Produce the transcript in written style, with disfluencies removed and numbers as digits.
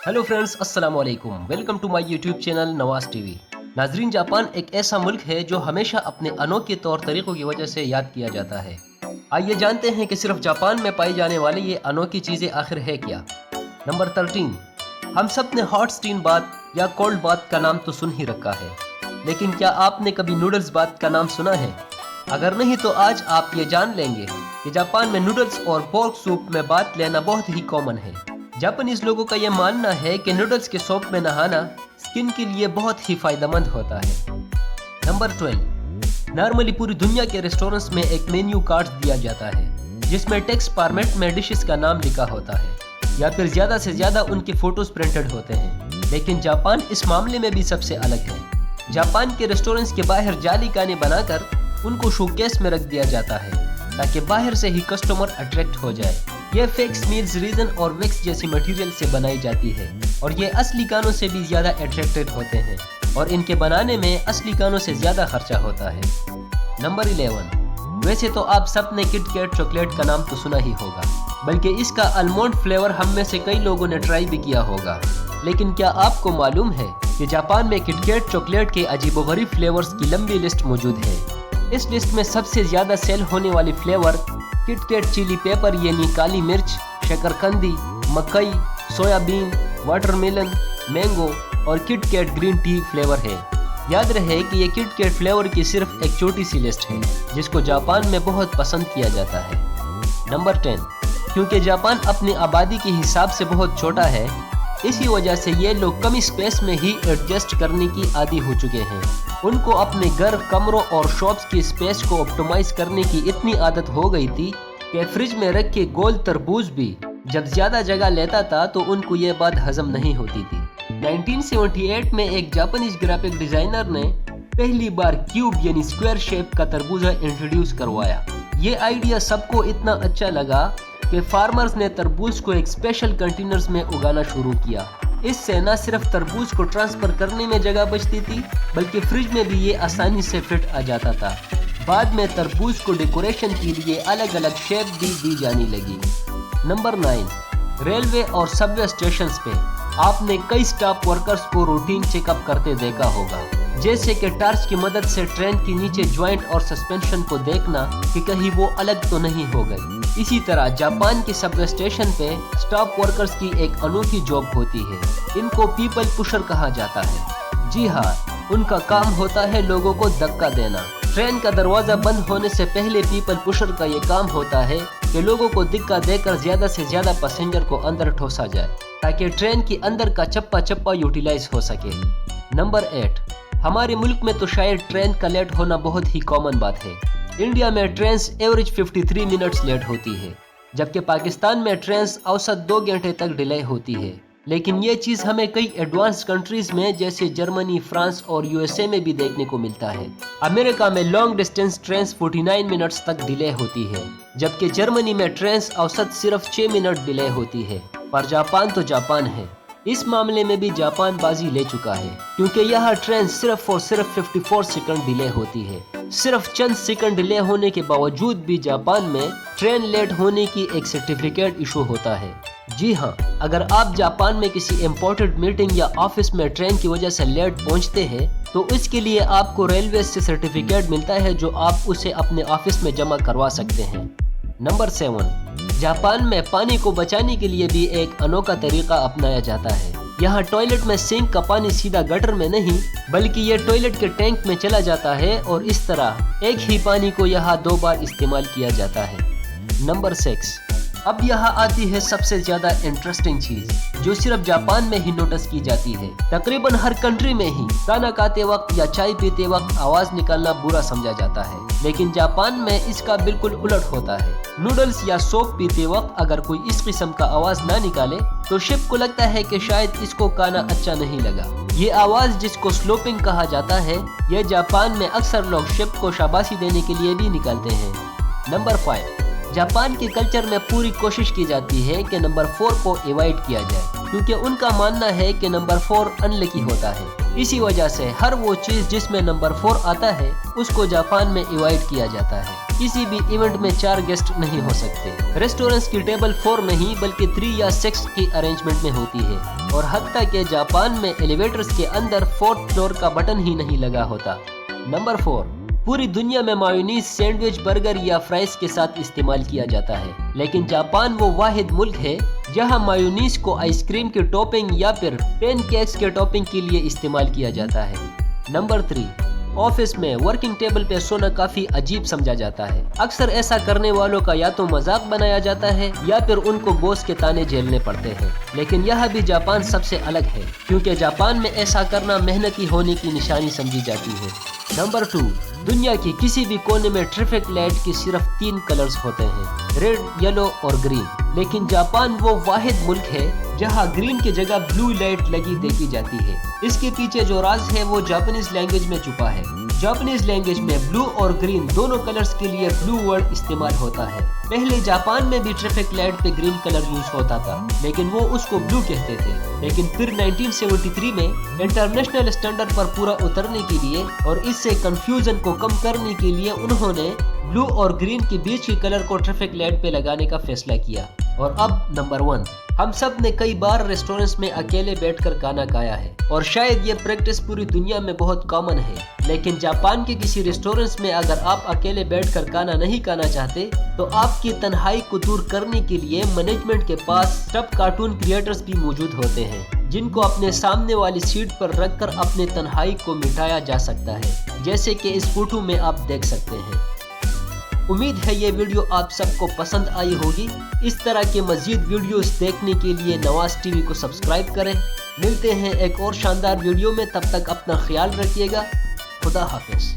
Hello friends, अस्सलाम वालेकुम। Welcome to my YouTube channel Nawaz TV. नाजरीन, जापान एक ऐसा मुल्क है जो हमेशा अपने अनोखे तौर तरीकों की वजह से याद किया जाता है। आइए जानते हैं कि सिर्फ जापान में पाई जाने वाली ये अनोखी चीज़ें आखिर है क्या। नंबर 13। हम सब ने हॉट स्टीम बाथ या कोल्ड बाथ का नाम तो सुन ही रखा है, लेकिन क्या आपने कभी नूडल्स बाथ का नाम सुना है? अगर नहीं तो आज आप ये जान लेंगे कि जापान में नूडल्स और पोर्क सूप में बाथ लेना बहुत ही कॉमन है। जापानीज लोगों का यह मानना है कि नूडल्स के सूप में नहाना स्किन के लिए बहुत ही फायदेमंद होता है। नंबर 12। नॉर्मली पूरी दुनिया के रेस्टोरेंट्स में एक मेन्यू कार्ड दिया जाता है जिसमें टेक्स्ट फॉर्मेट में डिशेस का नाम लिखा होता है या फिर ज्यादा से ज्यादा उनके फोटोज प्रिंटेड होते हैं। लेकिन जापान इस मामले में भी सबसे अलग है। जापान के रेस्टोरेंट्स के बाहर जाली काने बनाकर उनको शोकेस में रख दिया जाता है ताकि बाहर से ही कस्टमर अट्रैक्ट हो जाए। ये फेक्स मील्स रीजन और वैक्स जैसी मटेरियल से बनाई जाती है और ये असली कानों से भी ज्यादा अट्रैक्टेड होते हैं और इनके बनाने में असली कानों से ज्यादा खर्चा होता है। नंबर 11। वैसे तो आप सब ने किट कैट चॉकलेट का नाम तो सुना ही होगा, बल्कि इसका आलमंड फ्लेवर हम में से कई लोगों ने ट्राई भी किया होगा। लेकिन क्या आपको मालूम है कि जापान में किट कैट चॉकलेट के अजीबोगरीब फ्लेवर्स की लंबी लिस्ट मौजूद है। इस लिस्ट में सबसे ज्यादा सेल होने वाली flavour Kit Kat chilli pepper यानी काली मिर्च, शकरकंदी, मकई, सोयाबीन, वाटरमेलन, मैंगो और Kit Kat green tea flavour है। याद रहे कि ये किट कैट फ्लेवर की सिर्फ एक छोटी सी लिस्ट है जिसको जापान में बहुत पसंद किया जाता है। नंबर 10। क्योंकि जापान अपनी आबादी के हिसाब से बहुत छोटा है, इसी वजह से ये लोग कम स्पेस में ही एडजस्ट करने की आदी हो चुके हैं। उनको अपने घर, कमरों और शॉप्स की स्पेस को ऑप्टिमाइज करने की इतनी आदत हो गई थी कि फ्रिज में रख के गोल तरबूज भी जब ज्यादा जगह लेता था तो उनको ये बात हजम नहीं होती थी। 1978 में एक जापानीज ग्राफिक डिजाइनर ने पहली बार क्यूब यानी स्क्वायर शेप का तरबूजा इंट्रोड्यूस करवाया। ये आइडिया सबको इतना अच्छा लगा कि फार्मर्स ने तरबूज को एक स्पेशल कंटेनर्स में उगाना शुरू किया। इससे न सिर्फ तरबूज को ट्रांसफर करने में जगह बचती थी, बल्कि फ्रिज में भी ये आसानी से फिट आ जाता था। बाद में तरबूज को डेकोरेशन के लिए अलग अलग शेप भी दी जाने लगी। नंबर 9। रेलवे और सबवे स्टेशंस पे आपने कई स्टाफ वर्कर्स को रूटीन चेकअप करते देखा होगा, जैसे कि टार्च की मदद से ट्रेन के नीचे ज्वाइंट और सस्पेंशन को देखना कि कहीं वो अलग तो नहीं हो गई। इसी तरह जापान के सबवे स्टेशन पे स्टाफ वर्कर्स की एक अनोखी जॉब होती है। इनको पीपल पुशर कहा जाता है। जी हाँ, उनका काम होता है लोगों को धक्का देना। ट्रेन का दरवाजा बंद होने से पहले पीपल पुशर का ये काम होता है कि लोगों को धक्का देकर ज्यादा से ज्यादा पैसेंजर को अंदर ठोसा जाए ताकि ट्रेन के अंदर का चप्पा चप्पा यूटिलाइज हो सके। नंबर 8। हमारे मुल्क में तो शायद ट्रेन का लेट होना बहुत ही कॉमन बात है। इंडिया में ट्रेन एवरेज 53 मिनट्स लेट होती है, जबकि पाकिस्तान में ट्रेन औसत 2 घंटे तक डिले होती है। लेकिन ये चीज़ हमें कई एडवांस कंट्रीज में जैसे जर्मनी, फ्रांस और यूएसए में भी देखने को मिलता है। अमेरिका में लॉन्ग डिस्टेंस ट्रेन 49 मिनट्स तक डिले होती है, जबकि जर्मनी में ट्रेन औसत सिर्फ 6 मिनट डिले होती है। पर जापान तो जापान है, इस मामले में भी जापान बाजी ले चुका है, क्योंकि यह ट्रेन सिर्फ और सिर्फ 54 सेकंड डिले होती है। सिर्फ चंद सेकंड डिले होने के बावजूद भी जापान में ट्रेन लेट होने की एक सर्टिफिकेट इशू होता है। जी हाँ, अगर आप जापान में किसी इम्पोर्टेंट मीटिंग या ऑफिस में ट्रेन की वजह से लेट पहुंचते हैं तो इसके लिए आपको रेलवे से सर्टिफिकेट मिलता है जो आप उसे अपने ऑफिस में जमा करवा सकते हैं। नंबर 7। जापान में पानी को बचाने के लिए भी एक अनोखा तरीका अपनाया जाता है। यहाँ टॉयलेट में सिंक का पानी सीधा गटर में नहीं, बल्कि ये टॉयलेट के टैंक में चला जाता है और इस तरह एक ही पानी को यहाँ 2 बार इस्तेमाल किया जाता है। नंबर 6। अब यहाँ आती है सबसे ज्यादा इंटरेस्टिंग चीज जो सिर्फ जापान में ही नोटिस की जाती है। तकरीबन हर कंट्री में ही खाना खाते वक्त या चाय पीते वक्त आवाज निकालना बुरा समझा जाता है, लेकिन जापान में इसका बिल्कुल उलट होता है। नूडल्स या सूप पीते वक्त अगर कोई इस किस्म का आवाज ना निकाले तो शेफ को लगता है कि शायद इसको खाना अच्छा नहीं लगा। ये आवाज, जिसको स्लोपिंग कहा जाता है, ये जापान में अक्सर लोग शेफ को शाबाशी देने के लिए भी निकालते हैं। नंबर 5। जापान के कल्चर में पूरी कोशिश की जाती है कि नंबर 4 को अवॉइड किया जाए, क्योंकि उनका मानना है कि नंबर 4 अनलकी होता है। इसी वजह से हर वो चीज जिसमें नंबर 4 आता है उसको जापान में अवॉइड किया जाता है। کسی بھی ایونٹ میں 4 گیسٹ نہیں ہو سکتے۔ ریسٹورنٹس کی ٹیبل 4 نہیں بلکہ 3 یا 6 کی ارینجمنٹ میں ہوتی ہے، اور حتیٰ کہ جاپان میں ایلیویٹرز کے اندر 4th فلور کا بٹن ہی نہیں لگا ہوتا۔ نمبر 4، پوری دنیا میں مایونیز سینڈوچ، برگر یا فرائز کے ساتھ استعمال کیا جاتا ہے، لیکن جاپان وہ واحد ملک ہے جہاں مایونیز کو آئس کریم کے ٹاپنگ یا پھر پین کیکس کے ٹاپنگ کے لیے استعمال کیا جاتا ہے۔ نمبر 3، آفس میں ورکنگ ٹیبل پہ سونا کافی عجیب سمجھا جاتا ہے۔ اکثر ایسا کرنے والوں کا یا تو مذاق بنایا جاتا ہے یا پھر ان کو باس کے طعنے جھیلنے پڑتے ہیں، لیکن یہ بھی جاپان سب سے الگ ہے، کیونکہ جاپان میں ایسا کرنا محنتی ہونے کی نشانی سمجھی جاتی ہے۔ نمبر 2، دنیا کی کسی بھی کونے میں ٹریفک لائٹ کی صرف 3 کلرز ہوتے ہیں، ریڈ، یلو اور گرین، لیکن جاپان وہ واحد ملک ہے جہاں گرین کی جگہ بلو لائٹ لگی دیکھی جاتی ہے۔ اس کے پیچھے جو راز ہے وہ جاپانیز لینگویج میں چھپا ہے۔ جاپانیز لینگویج میں بلو اور گرین دونوں کلرز کے لیے بلو ورڈ استعمال ہوتا ہے۔ پہلے جاپان میں بھی ٹریفک لائٹ پہ گرین کلر یوز ہوتا تھا، لیکن وہ اس کو بلو کہتے تھے، لیکن پھر 1973 میں انٹرنیشنل اسٹینڈرڈ پر پورا اترنے کے لیے اور اس سے کنفیوژن کو کم کرنے کے لیے انہوں نے بلو اور گرین کے بیچ کے کلر کو ٹریفک لائٹ پہ لگانے کا فیصلہ کیا۔ اور اب نمبر 1، ہم سب نے کئی بار ریسٹورنٹس میں اکیلے بیٹھ کر کھانا کھایا ہے، اور شاید یہ پریکٹس پوری دنیا میں بہت کامن ہے، لیکن جاپان کے کسی ریسٹورنٹس میں اگر آپ اکیلے بیٹھ کر کھانا نہیں کھانا چاہتے تو آپ کی تنہائی کو دور کرنے کے لیے مینجمنٹ کے پاس اسٹف کارٹون کریٹرز بھی موجود ہوتے ہیں، جن کو اپنے سامنے والی سیٹ پر رکھ کر اپنے تنہائی کو مٹایا جا سکتا ہے، جیسے کہ اس فوٹو میں آپ دیکھ سکتے ہیں۔ امید ہے یہ ویڈیو آپ سب کو پسند آئی ہوگی۔ اس طرح کے مزید ویڈیوز دیکھنے کے لیے نواز ٹی وی کو سبسکرائب کریں۔ ملتے ہیں ایک اور شاندار ویڈیو میں، تب تک اپنا خیال رکھیے گا۔ خدا حافظ۔